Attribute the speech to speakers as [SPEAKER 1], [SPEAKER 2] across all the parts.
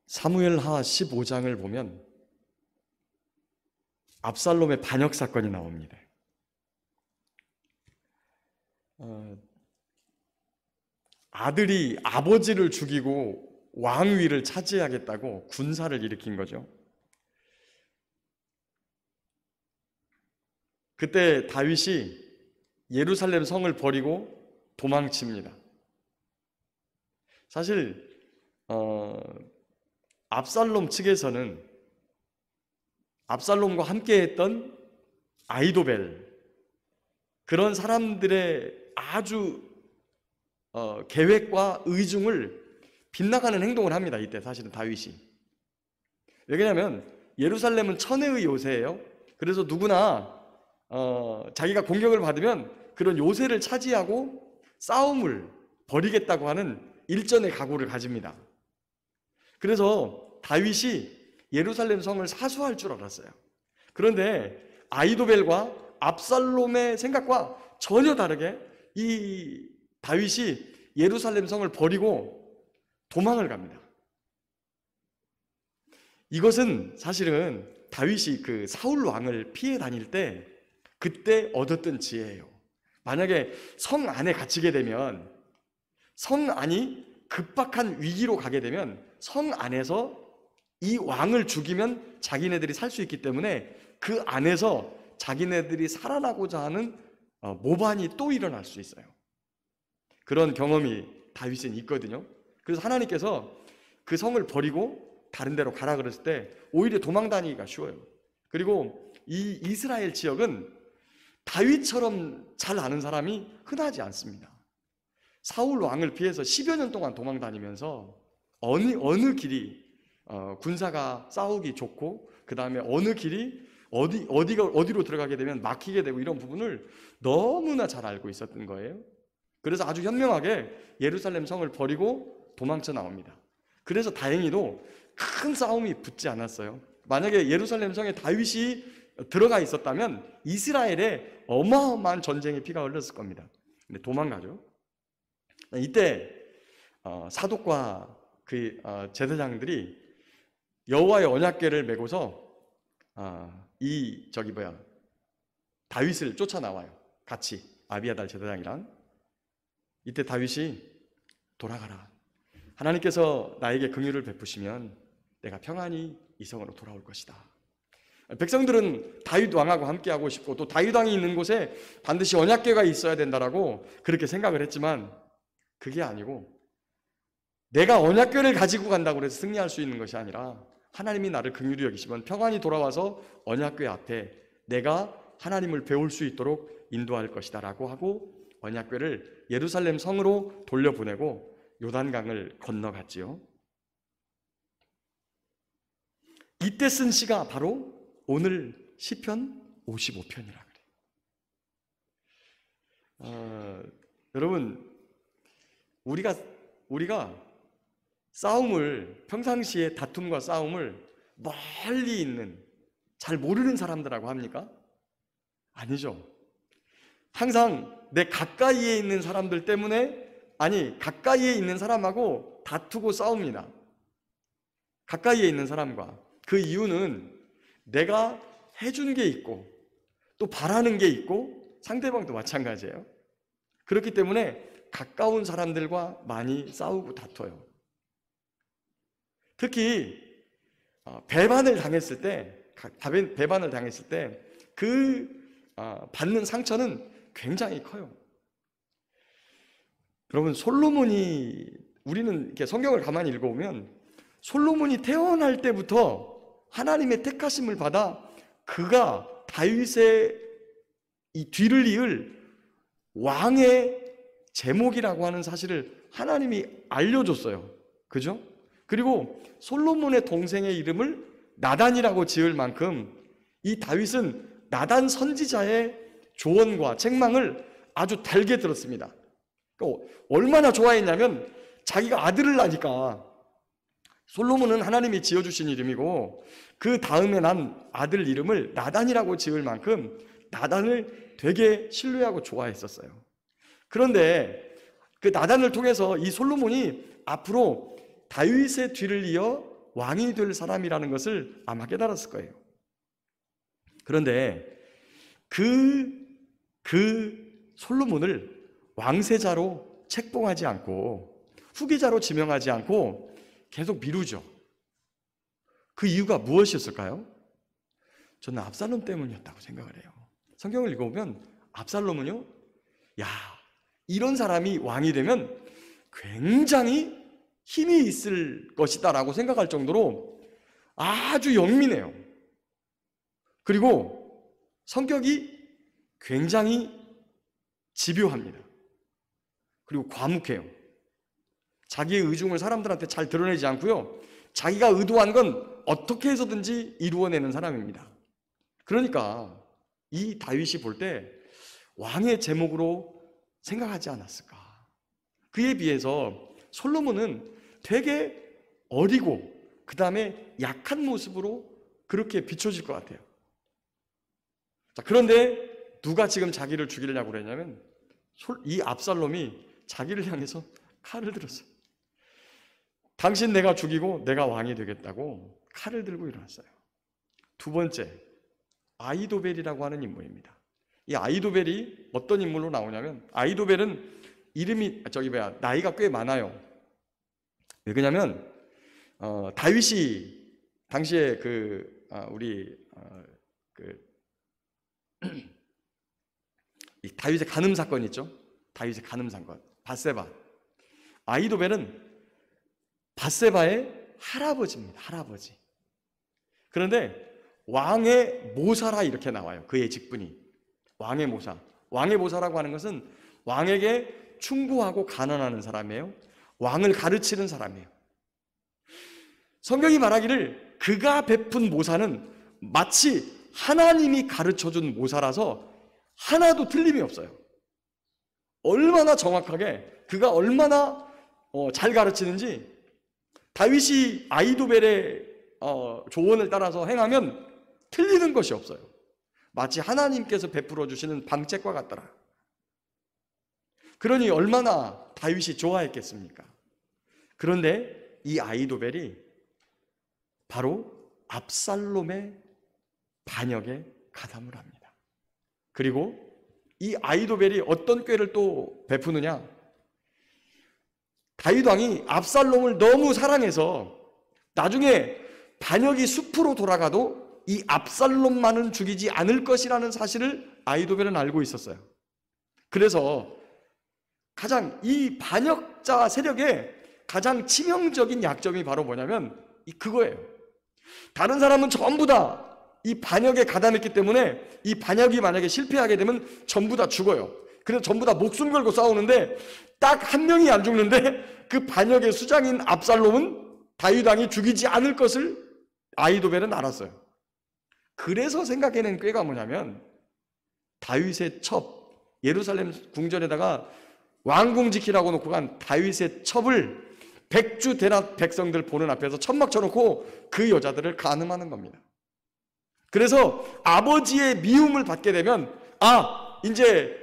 [SPEAKER 1] 사무엘하 15장을 보면 압살롬의 반역 사건이 나옵니다. 아들이 아버지를 죽이고 왕위를 차지하겠다고 군사를 일으킨 거죠. 그때 다윗이 예루살렘 성을 버리고 도망칩니다. 사실 압살롬 측에서는 압살롬과 함께했던 아히도벨, 그런 사람들의 아주 계획과 의중을 빗나가는 행동을 합니다. 이때 사실은 다윗이. 왜냐하면 예루살렘은 천혜의 요새예요. 그래서 누구나 자기가 공격을 받으면 그런 요새를 차지하고 싸움을 벌이겠다고 하는 일전의 각오를 가집니다. 그래서 다윗이 예루살렘 성을 사수할 줄 알았어요. 그런데 아히도벨과 압살롬의 생각과 전혀 다르게 이 다윗이 예루살렘 성을 버리고 도망을 갑니다. 이것은 사실은 다윗이 그 사울 왕을 피해 다닐 때 그때 얻었던 지혜예요. 만약에 성 안에 갇히게 되면, 성 안이 급박한 위기로 가게 되면 성 안에서 이 왕을 죽이면 자기네들이 살 수 있기 때문에 그 안에서 자기네들이 살아나고자 하는 모반이 또 일어날 수 있어요. 그런 경험이 다윗은 있거든요. 그래서 하나님께서 그 성을 버리고 다른 데로 가라 그랬을 때 오히려 도망 다니기가 쉬워요. 그리고 이 이스라엘 지역은 다윗처럼 잘 아는 사람이 흔하지 않습니다. 사울 왕을 피해서 10여 년 동안 도망 다니면서 어느 길이 군사가 싸우기 좋고, 그 다음에 어느 길이 어디로 들어가게 되면 막히게 되고, 이런 부분을 너무나 잘 알고 있었던 거예요. 그래서 아주 현명하게 예루살렘 성을 버리고 도망쳐 나옵니다. 그래서 다행히도 큰 싸움이 붙지 않았어요. 만약에 예루살렘 성에 다윗이 들어가 있었다면 이스라엘에 어마어마한 전쟁의 피가 흘렀을 겁니다. 근데 도망가죠. 이때 사독과 그 제사장들이 여호와의 언약궤를 메고서 다윗을 쫓아나와요. 같이 아비아달 제사장이랑. 이때 다윗이 돌아가라. 하나님께서 나에게 긍휼을 베푸시면 내가 평안히 이 성으로 돌아올 것이다. 백성들은 다윗 왕하고 함께하고 싶고 또 다윗 왕이 있는 곳에 반드시 언약궤가 있어야 된다라고 그렇게 생각을 했지만 그게 아니고, 내가 언약궤를 가지고 간다고 해서 승리할 수 있는 것이 아니라 하나님이 나를 긍휼히 여기시면 평안히 돌아와서 언약궤 앞에 내가 하나님을 배울 수 있도록 인도할 것이다 라고 하고 언약궤를 예루살렘 성으로 돌려보내고 요단강을 건너갔지요. 이때 쓴 시가 바로 오늘 시편 55편이라 그래요. 여러분, 우리가 싸움을, 평상시에 다툼과 싸움을 멀리 있는, 잘 모르는 사람들하고 합니까? 아니죠. 항상 내 가까이에 있는 사람들 때문에, 가까이에 있는 사람하고 다투고 싸웁니다. 가까이에 있는 사람과. 그 이유는 내가 해준 게 있고 또 바라는 게 있고 상대방도 마찬가지예요. 그렇기 때문에 가까운 사람들과 많이 싸우고 다퉈요. 특히 배반을 당했을 때 그 받는 상처는 굉장히 커요. 여러분, 우리는 이렇게 성경을 가만히 읽어보면 솔로몬이 태어날 때부터 하나님의 택하심을 받아 그가 다윗의 이 뒤를 이을 왕의 제목이라고 하는 사실을 하나님이 알려줬어요. 그죠? 그리고 솔로몬의 동생의 이름을 나단이라고 지을 만큼 이 다윗은 나단 선지자의 조언과 책망을 아주 달게 들었습니다. 그러니까 얼마나 좋아했냐면 자기가 아들을 낳으니까, 솔로몬은 하나님이 지어주신 이름이고 그 다음에 난 아들 이름을 나단이라고 지을 만큼 나단을 되게 신뢰하고 좋아했었어요. 그런데 그 나단을 통해서 이 솔로몬이 앞으로 다윗의 뒤를 이어 왕이 될 사람이라는 것을 아마 깨달았을 거예요. 그런데 그 솔로몬을 왕세자로 책봉하지 않고 후계자로 지명하지 않고 계속 미루죠. 그 이유가 무엇이었을까요? 저는 압살롬 때문이었다고 생각을 해요. 성경을 읽어보면 압살롬은요, 야, 이런 사람이 왕이 되면 굉장히 힘이 있을 것이다 라고 생각할 정도로 아주 영민해요. 그리고 성격이 굉장히 집요합니다. 그리고 과묵해요. 자기의 의중을 사람들한테 잘 드러내지 않고요, 자기가 의도한 건 어떻게 해서든지 이루어내는 사람입니다. 그러니까 이 다윗이 볼 때 왕의 제목으로 생각하지 않았을까. 그에 비해서 솔로몬은 되게 어리고 그 다음에 약한 모습으로 그렇게 비춰질 것 같아요. 자, 그런데 누가 지금 자기를 죽이려고 그랬냐면 이 압살롬이 자기를 향해서 칼을 들었어요. 당신 내가 죽이고 내가 왕이 되겠다고 칼을 들고 일어났어요. 두 번째, 아히도벨이라고 하는 인물입니다. 이 아히도벨이 어떤 인물로 나오냐면, 아히도벨은 이름이 나이가 꽤 많아요. 왜 그러냐면 다윗이 당시에 이 다윗의 간음 사건 있죠? 다윗의 간음 사건, 밧세바. 아히도벨은 밧세바의 할아버지입니다. 할아버지. 그런데 왕의 모사라 이렇게 나와요. 그의 직분이 왕의 모사. 왕의 모사라고 하는 것은 왕에게 충고하고 간언하는 사람이에요. 왕을 가르치는 사람이에요. 성경이 말하기를 그가 베푼 모사는 마치 하나님이 가르쳐준 모사라서 하나도 틀림이 없어요. 얼마나 정확하게, 그가 얼마나 잘 가르치는지, 다윗이 아히도벨의 조언을 따라서 행하면 틀리는 것이 없어요. 마치 하나님께서 베풀어 주시는 방책과 같더라. 그러니 얼마나 다윗이 좋아했겠습니까? 그런데 이 아히도벨이 바로 압살롬의 반역에 가담을 합니다. 그리고 이 아히도벨이 어떤 꾀를 또 베푸느냐? 다윗 왕이 압살롬을 너무 사랑해서 나중에 반역이 숲으로 돌아가도 이 압살롬만은 죽이지 않을 것이라는 사실을 아히도벨은 알고 있었어요. 그래서 가장 이 반역자 세력의 가장 치명적인 약점이 바로 뭐냐면 그거예요. 다른 사람은 전부 다 이 반역에 가담했기 때문에 이 반역이 만약에 실패하게 되면 전부 다 죽어요. 그래서 전부 다 목숨 걸고 싸우는데 딱 한 명이 안 죽는데 그 반역의 수장인 압살롬은 다윗 왕이 죽이지 않을 것을 아히도벨은 알았어요. 그래서 생각해낸 꾀가 뭐냐면 다윗의 첩, 예루살렘 궁전에다가 왕궁 지키라고 놓고 간 다윗의 첩을 백주 대낮 백성들 보는 앞에서 천막 쳐놓고 그 여자들을 간음하는 겁니다. 그래서 아버지의 미움을 받게 되면 이제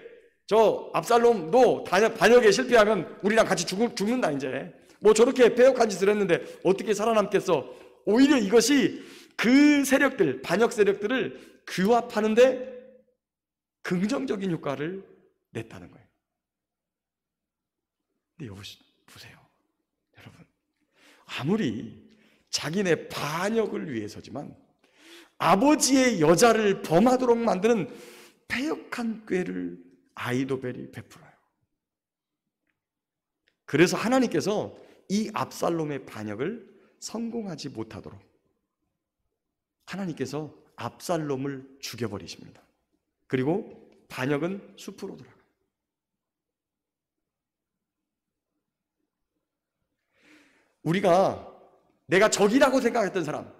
[SPEAKER 1] 저 압살롬도 반역에 실패하면 우리랑 같이 죽는다. 이제 뭐 저렇게 패역한 짓을 했는데 어떻게 살아남겠어. 오히려 이것이 그 세력들, 반역 세력들을 규합하는데 긍정적인 효과를 냈다는 거예요. 근데 보세요 여러분, 아무리 자기네 반역을 위해서지만 아버지의 여자를 범하도록 만드는 패역한 꾀를 아히도벨이 베풀어요. 그래서 하나님께서 이 압살롬의 반역을 성공하지 못하도록 하나님께서 압살롬을 죽여버리십니다. 그리고 반역은 숲으로 돌아가요. 우리가 내가 적이라고 생각했던 사람,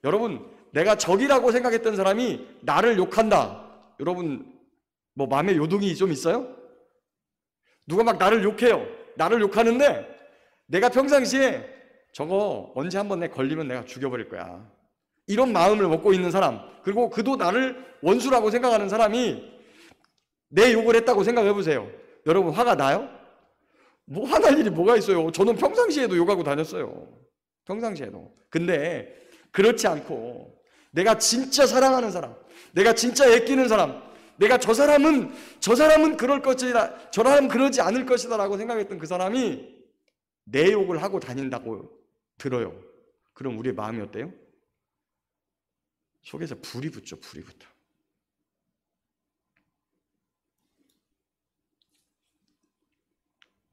[SPEAKER 1] 여러분, 내가 적이라고 생각했던 사람이 나를 욕한다. 여러분 뭐 마음에 요동이 좀 있어요? 누가 막 나를 욕해요. 나를 욕하는데 내가 평상시에 저거 언제 한번 내 걸리면 내가 죽여버릴 거야, 이런 마음을 먹고 있는 사람, 그리고 그도 나를 원수라고 생각하는 사람이 내 욕을 했다고 생각해 보세요. 여러분 화가 나요? 뭐 화날 일이 뭐가 있어요. 저는 평상시에도 욕하고 다녔어요. 평상시에도. 근데 그렇지 않고 내가 진짜 사랑하는 사람, 내가 진짜 애끼는 사람, 내가 저 사람은 그럴 것이다, 저 사람은 그러지 않을 것이다 라고 생각했던 그 사람이 내 욕을 하고 다닌다고 들어요. 그럼 우리의 마음이 어때요? 속에서 불이 붙죠. 불이 붙어.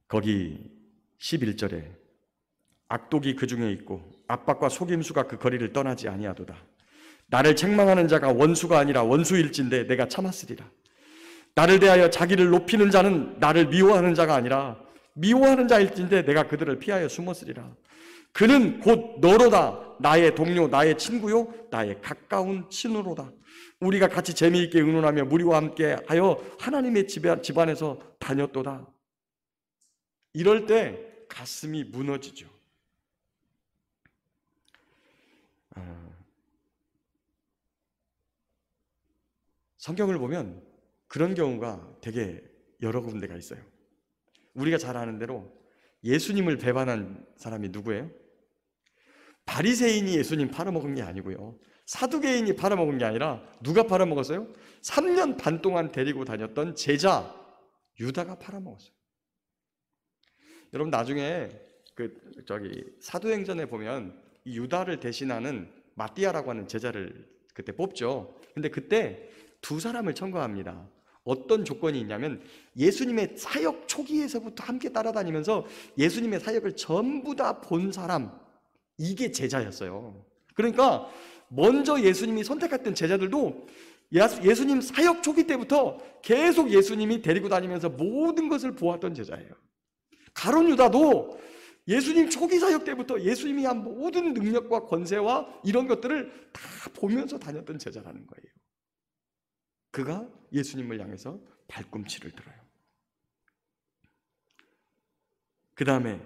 [SPEAKER 1] 거기 11절에 악독이 그 중에 있고 압박과 속임수가 그 거리를 떠나지 아니하도다. 나를 책망하는 자가 원수가 아니라 원수일진데 내가 참았으리라. 나를 대하여 자기를 높이는 자는 나를 미워하는 자가 아니라 미워하는 자일진데 내가 그들을 피하여 숨었으리라. 그는 곧 너로다. 나의 동료, 나의 친구요, 나의 가까운 친구로다. 우리가 같이 재미있게 의논하며 무리와 함께 하여 하나님의 집안에서 다녔도다. 이럴 때 가슴이 무너지죠. 성경을 보면 그런 경우가 되게 여러 군데가 있어요. 우리가 잘 아는 대로 예수님을 배반한 사람이 누구예요? 바리새인이 예수님 팔아먹은 게 아니고요. 사두개인이 팔아먹은 게 아니라 누가 팔아먹었어요? 3년 반 동안 데리고 다녔던 제자 유다가 팔아먹었어요. 여러분 나중에 사도행전에 보면 이 유다를 대신하는 마띠아라고 하는 제자를 그때 뽑죠. 근데 그때 두 사람을 청구합니다. 어떤 조건이 있냐면 예수님의 사역 초기에서부터 함께 따라다니면서 예수님의 사역을 전부 다 본 사람, 이게 제자였어요. 그러니까 먼저 예수님이 선택했던 제자들도 예수님 사역 초기 때부터 계속 예수님이 데리고 다니면서 모든 것을 보았던 제자예요. 가룟 유다도 예수님 초기 사역 때부터 예수님이 한 모든 능력과 권세와 이런 것들을 다 보면서 다녔던 제자라는 거예요. 그가 예수님을 향해서 발꿈치를 들어요. 그 다음에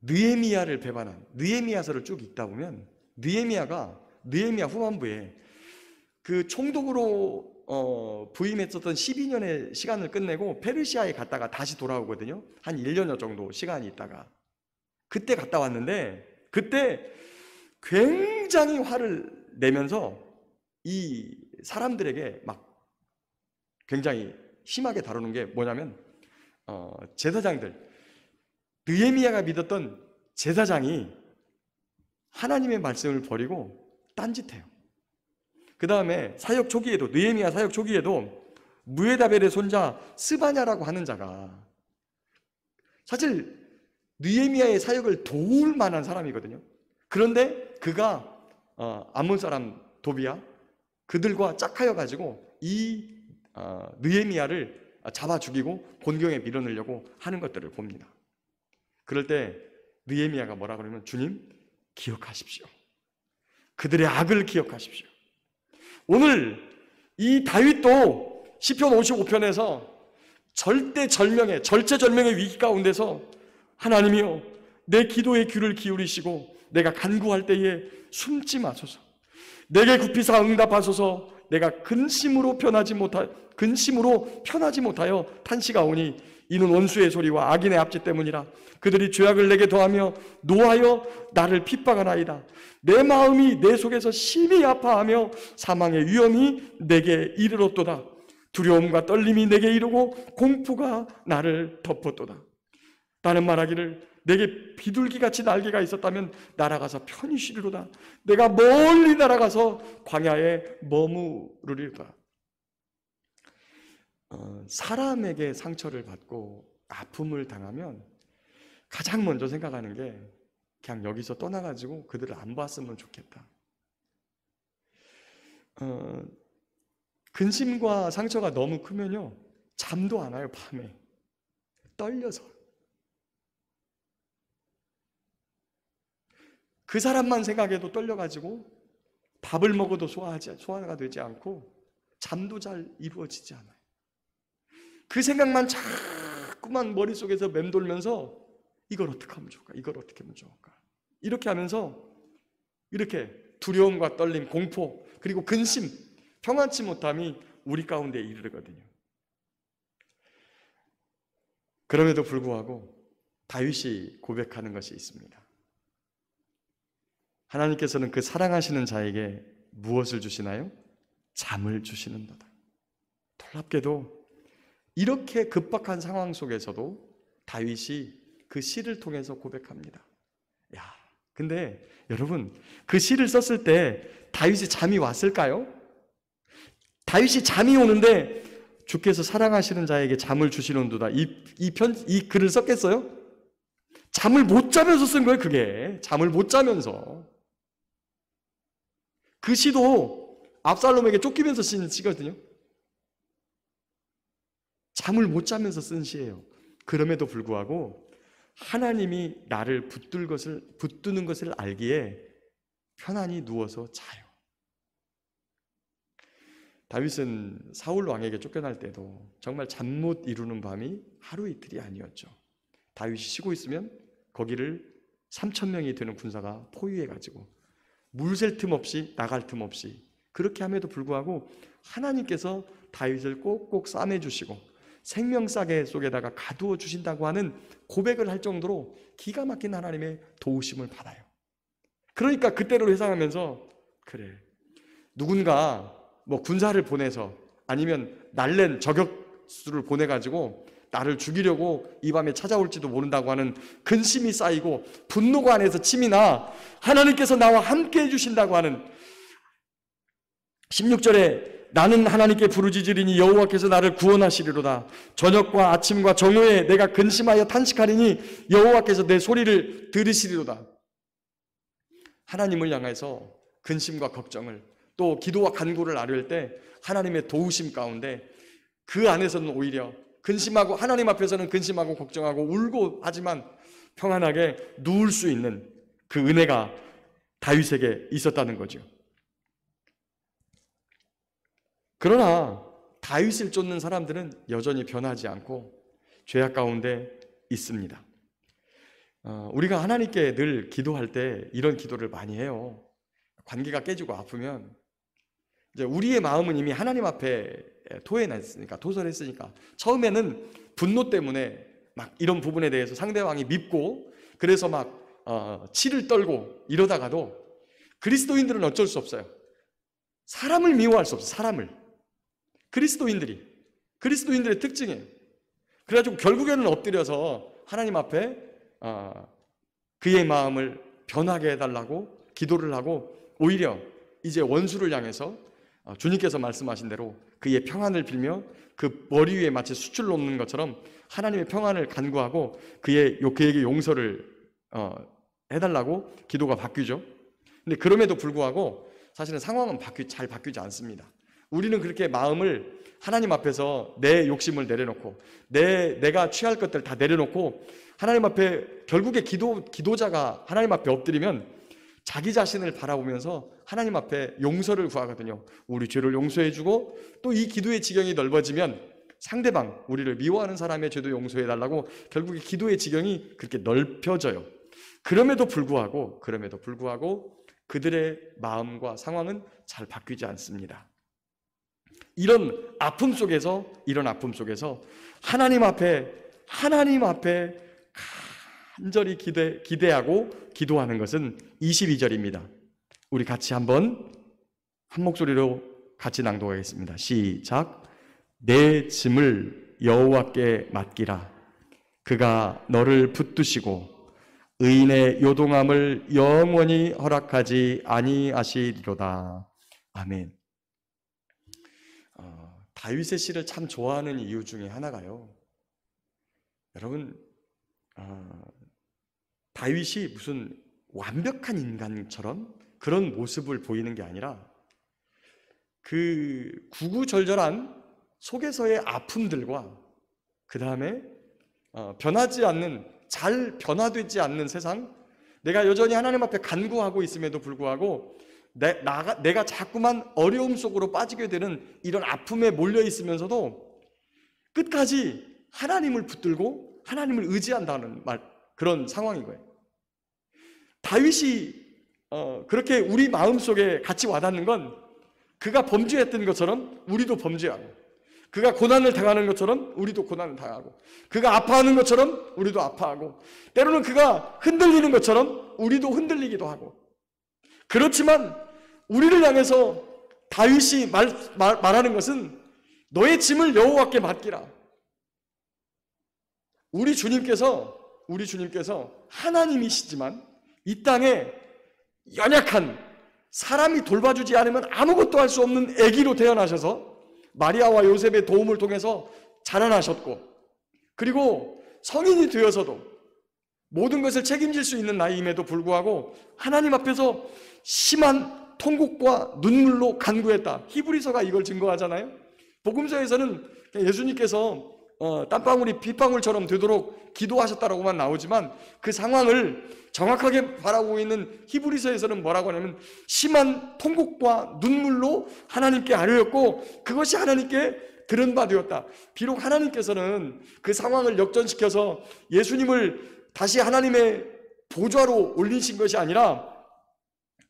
[SPEAKER 1] 느헤미야를 배반한 느헤미야서를 쭉 읽다 보면 느헤미야 후반부에 그 총독으로 부임했었던 12년의 시간을 끝내고 페르시아에 갔다가 다시 돌아오거든요. 한 1년여 정도 시간이 있다가 그때 갔다 왔는데 그때 굉장히 화를 내면서 이 사람들에게 막 굉장히 심하게 다루는 게 뭐냐면 제사장들, 느헤미야가 믿었던 제사장이 하나님의 말씀을 버리고 딴짓해요. 그 다음에 사역 초기에도 느헤미야 사역 초기에도 무에다벨의 손자 스바냐라고 하는 자가 사실 느헤미야의 사역을 도울 만한 사람이거든요. 그런데 그가 암몬 사람 도비야 그들과 짝하여 가지고 이 느헤미야를 잡아 죽이고 곤경에 밀어넣으려고 하는 것들을 봅니다. 그럴 때 느헤미야가 뭐라 그러면 주님 기억하십시오. 그들의 악을 기억하십시오. 오늘 이 다윗도 시편 55편에서 절체절명의 위기 가운데서 하나님이여 내 기도에 귀를 기울이시고 내가 간구할 때에 숨지 마소서. 내게 굽히사 응답하소서. 내가 근심으로 편하지 못하여 탄식하오니 이는 원수의 소리와 악인의 압제 때문이라. 그들이 죄악을 내게 더하며 노하여 나를 핍박하나이다. 내 마음이 내 속에서 심히 아파하며 사망의 위험이 내게 이르렀도다. 두려움과 떨림이 내게 이르고 공포가 나를 덮었도다. 나는 말하기를 내게 비둘기같이 날개가 있었다면 날아가서 편히 쉬리로다. 내가 멀리 날아가서 광야에 머무르리로다. 사람에게 상처를 받고 아픔을 당하면 가장 먼저 생각하는 게 그냥 여기서 떠나가지고 그들을 안 봤으면 좋겠다. 근심과 상처가 너무 크면요 잠도 안 와요. 밤에 떨려서. 그 사람만 생각해도 떨려가지고 밥을 먹어도 소화가 되지 않고 잠도 잘 이루어지지 않아요. 그 생각만 자꾸만 머릿속에서 맴돌면서 이걸 어떻게 하면 좋을까? 이걸 어떻게 하면 좋을까? 이렇게 하면서 이렇게 두려움과 떨림, 공포, 그리고 근심, 평안치 못함이 우리 가운데 이르거든요. 그럼에도 불구하고 다윗이 고백하는 것이 있습니다. 하나님께서는 그 사랑하시는 자에게 무엇을 주시나요? 잠을 주시는도다. 놀랍게도 이렇게 급박한 상황 속에서도 다윗이 그 시를 통해서 고백합니다. 야, 근데 여러분, 그 시를 썼을 때 다윗이 잠이 왔을까요? 다윗이 잠이 오는데 주께서 사랑하시는 자에게 잠을 주시는도다. 이 글을 썼겠어요? 잠을 못 자면서 쓴 거예요, 그게. 잠을 못 자면서. 그 시도 압살롬에게 쫓기면서 쓴 시거든요. 잠을 못 자면서 쓴 시예요. 그럼에도 불구하고 하나님이 나를 붙드는 것을 알기에 편안히 누워서 자요. 다윗은 사울 왕에게 쫓겨날 때도 정말 잠 못 이루는 밤이 하루 이틀이 아니었죠. 다윗이 쉬고 있으면 거기를 3,000명이 되는 군사가 포위해가지고 물샐 틈 없이 나갈 틈 없이 그렇게 함에도 불구하고 하나님께서 다윗을 꼭꼭 싸매주시고 생명싸개 속에다가 가두어 주신다고 하는 고백을 할 정도로 기가 막힌 하나님의 도우심을 받아요. 그러니까 그때를 회상하면서 그래, 누군가 뭐 군사를 보내서 아니면 날랜 저격수를 보내가지고 나를 죽이려고 이 밤에 찾아올지도 모른다고 하는 근심이 쌓이고 분노가 안에서 침이 나 하나님께서 나와 함께 해주신다고 하는 16절에 나는 하나님께 부르짖으리니 여호와께서 나를 구원하시리로다. 저녁과 아침과 정오에 내가 근심하여 탄식하리니 여호와께서 내 소리를 들으시리로다. 하나님을 향해서 근심과 걱정을 또 기도와 간구를 아뢰을 때 하나님의 도우심 가운데 그 안에서는 오히려 근심하고 하나님 앞에서는 근심하고 걱정하고 울고 하지만 평안하게 누울 수 있는 그 은혜가 다윗에게 있었다는 거죠. 그러나 다윗을 쫓는 사람들은 여전히 변하지 않고 죄악 가운데 있습니다. 우리가 하나님께 늘 기도할 때 이런 기도를 많이 해요. 관계가 깨지고 아프면 이제 우리의 마음은 이미 하나님 앞에 토해냈으니까, 토설했으니까 처음에는 분노 때문에 막 이런 부분에 대해서 상대방이 밉고 그래서 막 치를 떨고 이러다가도 그리스도인들은 어쩔 수 없어요. 사람을 미워할 수 없어요. 사람을. 그리스도인들의 특징이에요. 그래가지고 결국에는 엎드려서 하나님 앞에 그의 마음을 변하게 해달라고 기도를 하고 오히려 이제 원수를 향해서 주님께서 말씀하신 대로 그의 평안을 빌며 그 머리 위에 마치 숯을 놓는 것처럼 하나님의 평안을 간구하고 그에게 용서를 해달라고 기도가 바뀌죠. 근데 그럼에도 불구하고 사실은 상황은 잘 바뀌지 않습니다. 우리는 그렇게 마음을 하나님 앞에서 내 욕심을 내려놓고 내가 취할 것들 다 내려놓고 하나님 앞에 결국에 기도자가 하나님 앞에 엎드리면 자기 자신을 바라보면서 하나님 앞에 용서를 구하거든요. 우리 죄를 용서해주고 또 이 기도의 지경이 넓어지면 상대방, 우리를 미워하는 사람의 죄도 용서해달라고 결국에 기도의 지경이 그렇게 넓혀져요. 그럼에도 불구하고 그들의 마음과 상황은 잘 바뀌지 않습니다. 이런 아픔 속에서 하나님 앞에 간절히 기대하고 기도하는 것은 22절입니다. 우리 같이 한번 한 목소리로 같이 낭독하겠습니다. 시작. 내 짐을 여호와께 맡기라. 그가 너를 붙드시고 의인의 요동함을 영원히 허락하지 아니하시리로다. 아멘. 다윗의 시를 참 좋아하는 이유 중에 하나가요, 여러분, 다윗이 무슨 완벽한 인간처럼 그런 모습을 보이는 게 아니라 그 구구절절한 속에서의 아픔들과 그 다음에 변하지 않는, 잘 변화되지 않는 세상, 내가 여전히 하나님 앞에 간구하고 있음에도 불구하고 내가 자꾸만 어려움 속으로 빠지게 되는 이런 아픔에 몰려 있으면서도 끝까지 하나님을 붙들고 하나님을 의지한다는 그런 상황인 거예요. 다윗이 그렇게 우리 마음속에 같이 와닿는 건 그가 범죄했던 것처럼 우리도 범죄하고, 그가 고난을 당하는 것처럼 우리도 고난을 당하고, 그가 아파하는 것처럼 우리도 아파하고, 때로는 그가 흔들리는 것처럼 우리도 흔들리기도 하고, 그렇지만 우리를 향해서 다윗이 말하는 것은 너의 짐을 여호와께 맡기라. 우리 주님께서 하나님이시지만 이 땅에 연약한, 사람이 돌봐주지 않으면 아무것도 할 수 없는 아기로 태어나셔서 마리아와 요셉의 도움을 통해서 자라나셨고, 그리고 성인이 되어서도 모든 것을 책임질 수 있는 나이임에도 불구하고 하나님 앞에서 심한 통곡과 눈물로 간구했다. 히브리서가 이걸 증거하잖아요. 복음서에서는 예수님께서 땀방울이 빗방울처럼 되도록 기도하셨다라고만 나오지만 그 상황을 정확하게 바라보고 있는 히브리서에서는 뭐라고 하냐면 심한 통곡과 눈물로 하나님께 아뢰었고 그것이 하나님께 들은 바 되었다. 비록 하나님께서는 그 상황을 역전시켜서 예수님을 다시 하나님의 보좌로 올리신 것이 아니라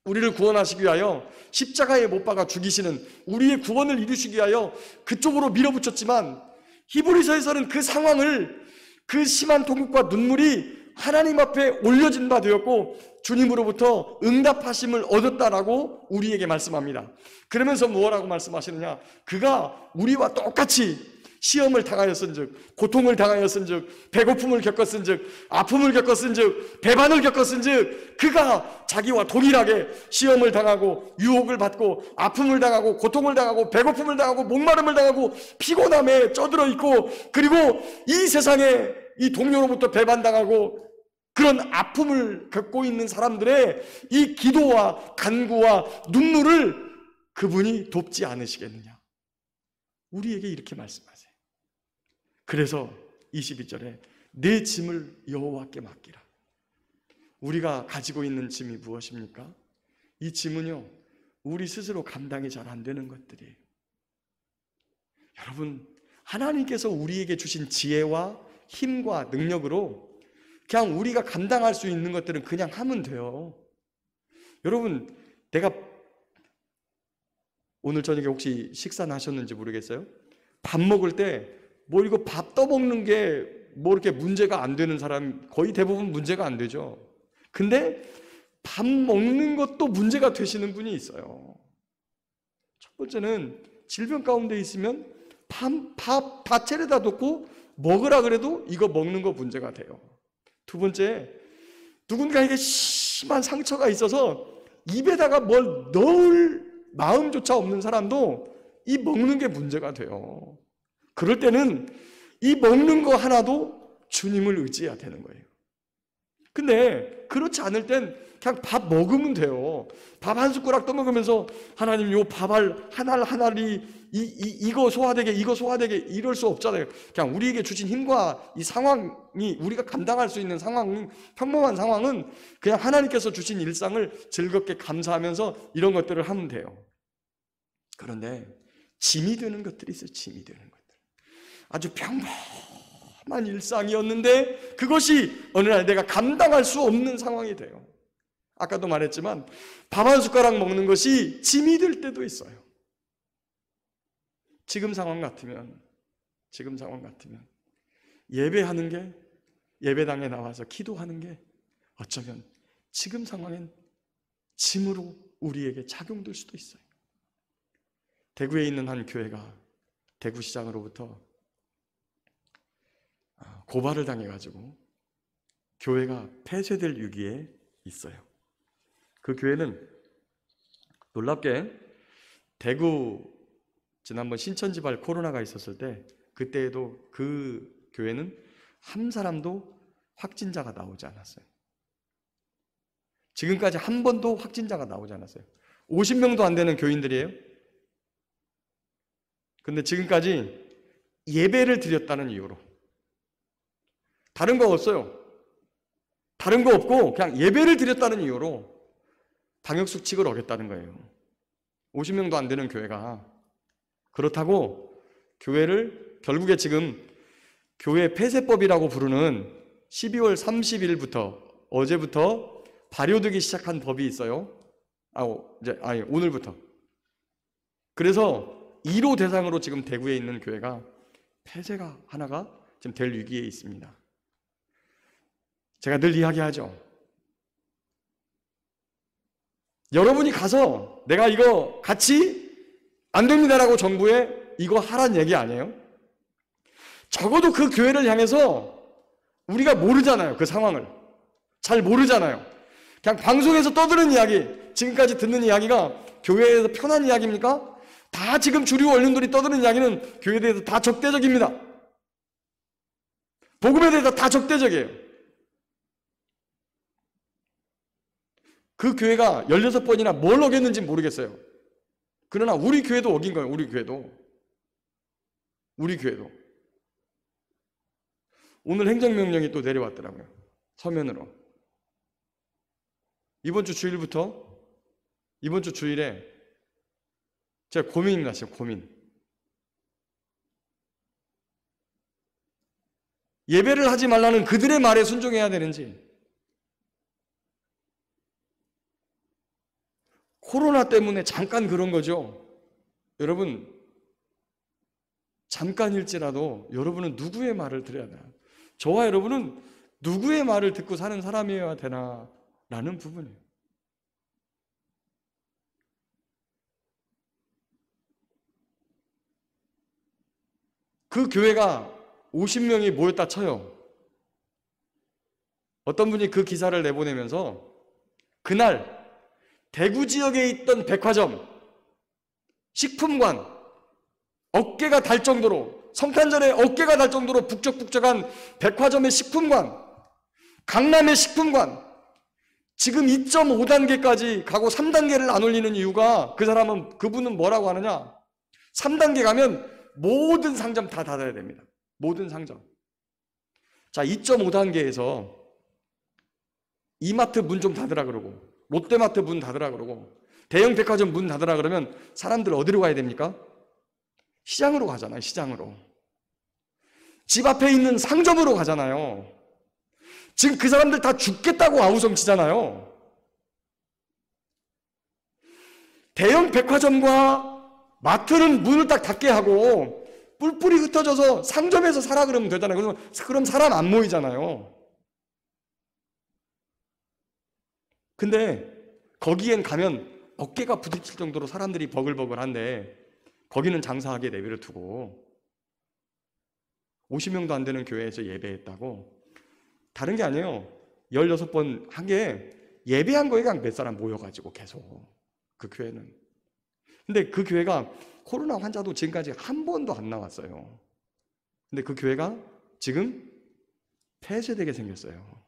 [SPEAKER 1] 우리를 구원하시기 위하여 십자가에 못 박아 죽이시는 우리의 구원을 이루시기 위하여 그쪽으로 밀어붙였지만, 히브리서에서는 그 상황을, 그 심한 통곡과 눈물이 하나님 앞에 올려진 바 되었고 주님으로부터 응답하심을 얻었다라고 우리에게 말씀합니다. 그러면서 무엇라고 말씀하시느냐? 그가 우리와 똑같이 시험을 당하였은즉, 고통을 당하였은즉, 배고픔을 겪었은즉, 아픔을 겪었은즉, 배반을 겪었은즉, 그가 자기와 동일하게 시험을 당하고 유혹을 받고 아픔을 당하고 고통을 당하고 배고픔을 당하고 목마름을 당하고 피곤함에 쩌들어 있고, 그리고 이 세상에 이 동료로부터 배반당하고 그런 아픔을 겪고 있는 사람들의 이 기도와 간구와 눈물을 그분이 돕지 않으시겠느냐? 우리에게 이렇게 말씀하세요. 그래서 22절에 내 짐을 여호와께 맡기라. 우리가 가지고 있는 짐이 무엇입니까? 이 짐은요, 우리 스스로 감당이 잘 안 되는 것들이에요. 여러분, 하나님께서 우리에게 주신 지혜와 힘과 능력으로 그냥 우리가 감당할 수 있는 것들은 그냥 하면 돼요. 여러분, 내가 오늘 저녁에 혹시 식사는 하셨는지 모르겠어요? 밥 먹을 때 뭐 이거 밥 떠먹는 게 뭐 이렇게 문제가 안 되는 사람 거의 대부분 문제가 안 되죠. 근데 밥 먹는 것도 문제가 되시는 분이 있어요. 첫 번째는 질병 가운데 있으면 밥 차려다 놓고 먹으라 그래도 이거 먹는 거 문제가 돼요. 두 번째, 누군가에게 심한 상처가 있어서 입에다가 뭘 넣을 마음조차 없는 사람도 이 먹는 게 문제가 돼요. 그럴 때는 이 먹는 거 하나도 주님을 의지해야 되는 거예요. 근데 그렇지 않을 땐 그냥 밥 먹으면 돼요. 밥 한 숟가락 떠먹으면서 하나님 요 밥알 하나하나리 이거 소화되게 이거 소화되게 이럴 수 없잖아요. 그냥 우리에게 주신 힘과 이 상황이 우리가 감당할 수 있는 상황, 평범한 상황은 그냥 하나님께서 주신 일상을 즐겁게 감사하면서 이런 것들을 하면 돼요. 그런데 짐이 되는 것들이 있어요. 짐이 되는 것들. 아주 평범한 일상이었는데 그것이 어느 날 내가 감당할 수 없는 상황이 돼요. 아까도 말했지만 밥 한 숟가락 먹는 것이 짐이 될 때도 있어요. 지금 상황 같으면 예배하는 게, 예배당에 나와서 기도하는 게 어쩌면 지금 상황엔 짐으로 우리에게 작용될 수도 있어요. 대구에 있는 한 교회가 대구시장으로부터 고발을 당해가지고 교회가 폐쇄될 위기에 있어요. 그 교회는 놀랍게 대구 지난번 신천지발 코로나가 있었을 때 그때에도 그 교회는 한 사람도 확진자가 나오지 않았어요. 지금까지 한 번도 확진자가 나오지 않았어요. 50명도 안 되는 교인들이에요. 근데 지금까지 예배를 드렸다는 이유로, 다른 거 없어요. 다른 거 없고 그냥 예배를 드렸다는 이유로 방역수칙을 어겼다는 거예요. 50명도 안 되는 교회가. 그렇다고 교회를 결국에 지금 교회 폐쇄법이라고 부르는 12월 30일부터 어제부터 발효되기 시작한 법이 있어요. 오늘부터. 그래서 1호 대상으로 지금 대구에 있는 교회가 폐쇄가 하나가 지금 될 위기에 있습니다. 제가 늘 이야기하죠. 여러분이 가서 내가 이거 같이 안 됩니다라고 정부에 이거 하란 얘기 아니에요? 적어도 그 교회를 향해서 우리가 모르잖아요. 그 상황을. 잘 모르잖아요. 그냥 방송에서 떠드는 이야기, 지금까지 듣는 이야기가 교회에서 편한 이야기입니까? 다 지금 주류 언론들이 떠드는 이야기는 교회에 대해서 다 적대적입니다. 복음에 대해서 다 적대적이에요. 그 교회가 16번이나 뭘 어겼는지 모르겠어요. 그러나 우리 교회도 어긴 거예요. 우리 교회도. 오늘 행정명령이 또 내려왔더라고요. 서면으로. 이번 주 주일에 제가 고민이 났어요. 고민. 예배를 하지 말라는 그들의 말에 순종해야 되는지, 코로나 때문에 잠깐 그런 거죠. 여러분, 잠깐일지라도 여러분은 누구의 말을 들어야 되나? 저와 여러분은 누구의 말을 듣고 사는 사람이어야 되나? 라는 부분이에요. 그 교회가 50명이 모였다 쳐요. 어떤 분이 그 기사를 내보내면서 그날 대구 지역에 있던 백화점, 식품관, 어깨가 달 정도로, 성탄절에 어깨가 달 정도로 북적북적한 백화점의 식품관, 강남의 식품관, 지금 2.5단계까지 가고 3단계를 안 올리는 이유가 그분은 뭐라고 하느냐? 3단계 가면 모든 상점 다 닫아야 됩니다. 모든 상점. 자, 2.5단계에서 이마트 문 좀 닫으라 그러고, 롯데마트 문 닫으라 그러고, 대형 백화점 문 닫으라 그러면 사람들 어디로 가야 됩니까? 시장으로 가잖아요. 시장으로. 집 앞에 있는 상점으로 가잖아요. 지금 그 사람들 다 죽겠다고 아우성치잖아요. 대형 백화점과 마트는 문을 딱 닫게 하고 뿔뿔이 흩어져서 상점에서 사라 그러면 되잖아요. 그럼 사람 안 모이잖아요. 근데 거기엔 가면 어깨가 부딪힐 정도로 사람들이 버글버글한데 거기는 장사하게 내버려 두고 50명도 안 되는 교회에서 예배했다고. 다른 게 아니에요. 16번 한 게 예배한 거에 그냥 몇 사람 모여가지고 계속 그 교회는. 근데 그 교회가 코로나 환자도 지금까지 한 번도 안 나왔어요. 근데 그 교회가 지금 폐쇄되게 생겼어요.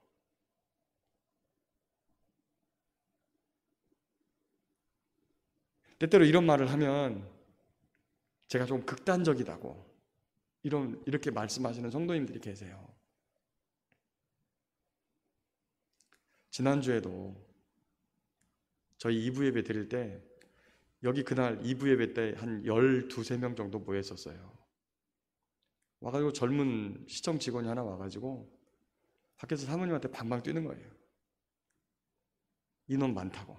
[SPEAKER 1] 때때로 이런 말을 하면 제가 좀 극단적이다고 이렇게 말씀하시는 성도님들이 계세요. 지난주에도 저희 2부 예배 드릴 때 여기 그날 2부 예배 때 한 12, 13명 정도 모였었어요. 와가지고 젊은 시청 직원이 하나 와가지고 밖에서 사모님한테 방방 뛰는 거예요. 인원 많다고.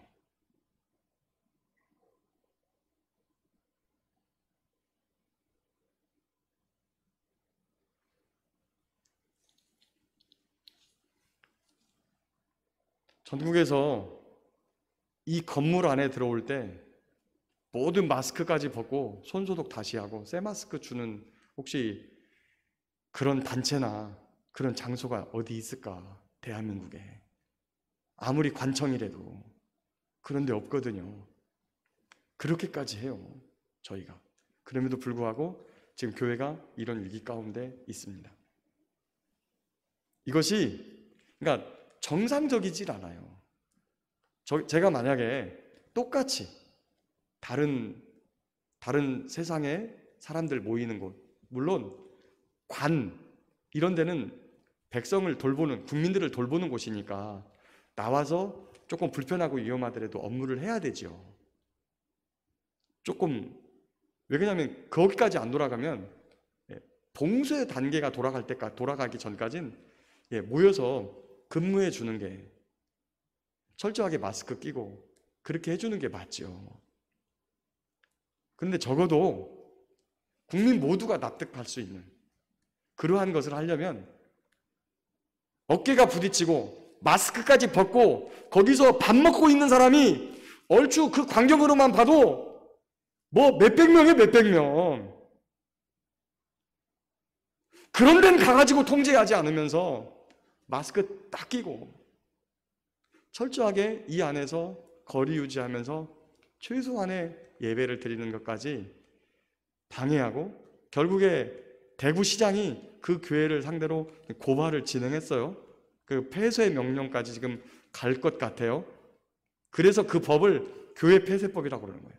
[SPEAKER 1] 전국에서 이 건물 안에 들어올 때 모든 마스크까지 벗고 손소독 다시 하고 새 마스크 주는 혹시 그런 단체나 그런 장소가 어디 있을까? 대한민국에. 아무리 관청이라도 그런 데 없거든요. 그렇게까지 해요. 저희가. 그럼에도 불구하고 지금 교회가 이런 위기 가운데 있습니다. 이것이 그러니까 정상적이질 않아요. 제가 만약에 똑같이 다른 세상에 사람들 모이는 곳, 물론 관 이런 데는 백성을 돌보는, 국민들을 돌보는 곳이니까 나와서 조금 불편하고 위험하더라도 업무를 해야 되죠. 조금, 왜냐하면 거기까지 안 돌아가면 봉쇄 단계가 돌아가기 전까지는 모여서 근무해 주는 게 철저하게 마스크 끼고 그렇게 해주는 게 맞죠. 그런데 적어도 국민 모두가 납득할 수 있는 그러한 것을 하려면 어깨가 부딪히고 마스크까지 벗고 거기서 밥 먹고 있는 사람이 얼추 그 광경으로만 봐도 뭐 몇백 명에 몇백 명. 그런 데는 가가지고 통제하지 않으면서 마스크 딱 끼고 철저하게 이 안에서 거리 유지하면서 최소한의 예배를 드리는 것까지 방해하고 결국에 대구시장이 그 교회를 상대로 고발을 진행했어요. 그 폐쇄 명령까지 지금 갈 것 같아요. 그래서 그 법을 교회 폐쇄법이라고 그러는 거예요.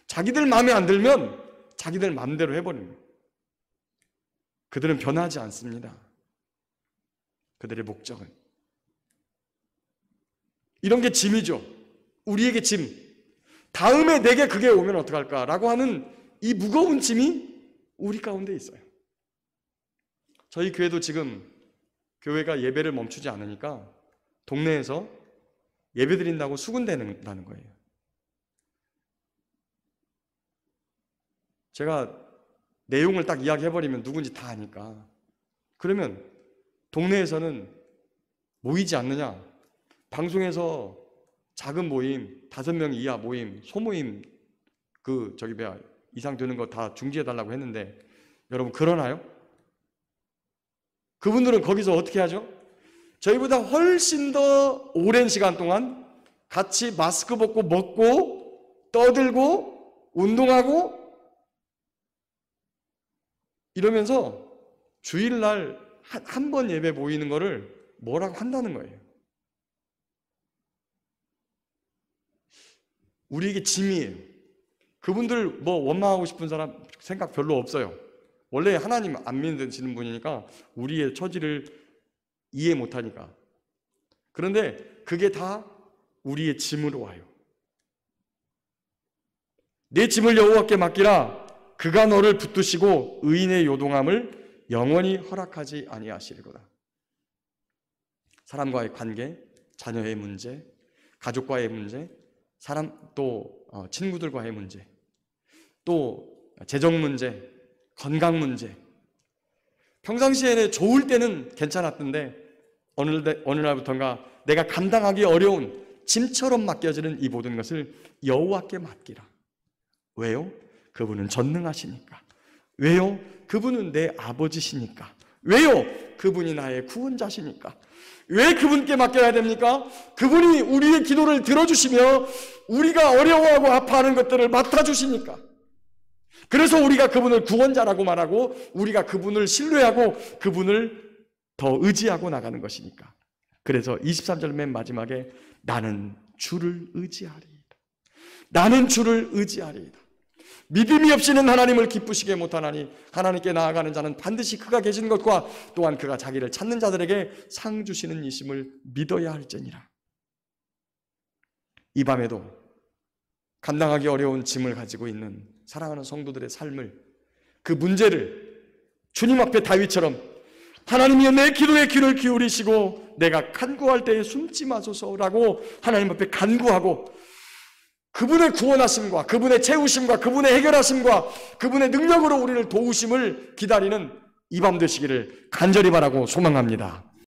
[SPEAKER 1] 자기들 마음에 안 들면 자기들 마음대로 해버리는 거예요. 그들은 변하지 않습니다. 그들의 목적은. 이런 게 짐이죠. 우리에게 짐. 다음에 내게 그게 오면 어떡할까라고 하는 이 무거운 짐이 우리 가운데 있어요. 저희 교회도 지금 교회가 예배를 멈추지 않으니까 동네에서 예배 드린다고 수군대는다는 거예요. 제가 내용을 딱 이야기해버리면 누군지 다 아니까. 그러면 동네에서는 모이지 않느냐? 방송에서 작은 모임, 5명 이하 모임, 소모임 이상 되는 거 다 중지해달라고 했는데 여러분 그러나요? 그분들은 거기서 어떻게 하죠? 저희보다 훨씬 더 오랜 시간 동안 같이 마스크 벗고 먹고 떠들고 운동하고 이러면서 주일날 한 번 예배 모이는 거를 뭐라고 한다는 거예요. 우리에게 짐이에요. 그분들 뭐 원망하고 싶은 사람 생각 별로 없어요. 원래 하나님 안 믿으시는 분이니까 우리의 처지를 이해 못하니까. 그런데 그게 다 우리의 짐으로 와요. 내 짐을 여호와께 맡기라. 그가 너를 붙드시고 의인의 요동함을 영원히 허락하지 아니하시리로다. 사람과의 관계, 자녀의 문제, 가족과의 문제, 또 친구들과의 문제, 또 재정 문제, 건강 문제. 평상시에는 좋을 때는 괜찮았던데 어느 날부터인가 내가 감당하기 어려운 짐처럼 맡겨지는 이 모든 것을 여호와께 맡기라. 왜요? 그분은 전능하시니까. 왜요? 그분은 내 아버지시니까. 왜요? 그분이 나의 구원자시니까. 왜 그분께 맡겨야 됩니까? 그분이 우리의 기도를 들어주시며 우리가 어려워하고 아파하는 것들을 맡아주시니까. 그래서 우리가 그분을 구원자라고 말하고 우리가 그분을 신뢰하고 그분을 더 의지하고 나가는 것이니까. 그래서 23절 맨 마지막에 나는 주를 의지하리이다. 나는 주를 의지하리이다. 믿음이 없이는 하나님을 기쁘시게 못하나니 하나님께 나아가는 자는 반드시 그가 계신 것과 또한 그가 자기를 찾는 자들에게 상 주시는 이심을 믿어야 할지니라. 이 밤에도 감당하기 어려운 짐을 가지고 있는 사랑하는 성도들의 삶을, 그 문제를 주님 앞에 다윗처럼 하나님이여 내 기도에 귀를 기울이시고 내가 간구할 때에 숨지 마소서라고 하나님 앞에 간구하고 그분의 구원하심과 그분의 채우심과 그분의 해결하심과 그분의 능력으로 우리를 도우심을 기다리는 이 밤 되시기를 간절히 바라고 소망합니다.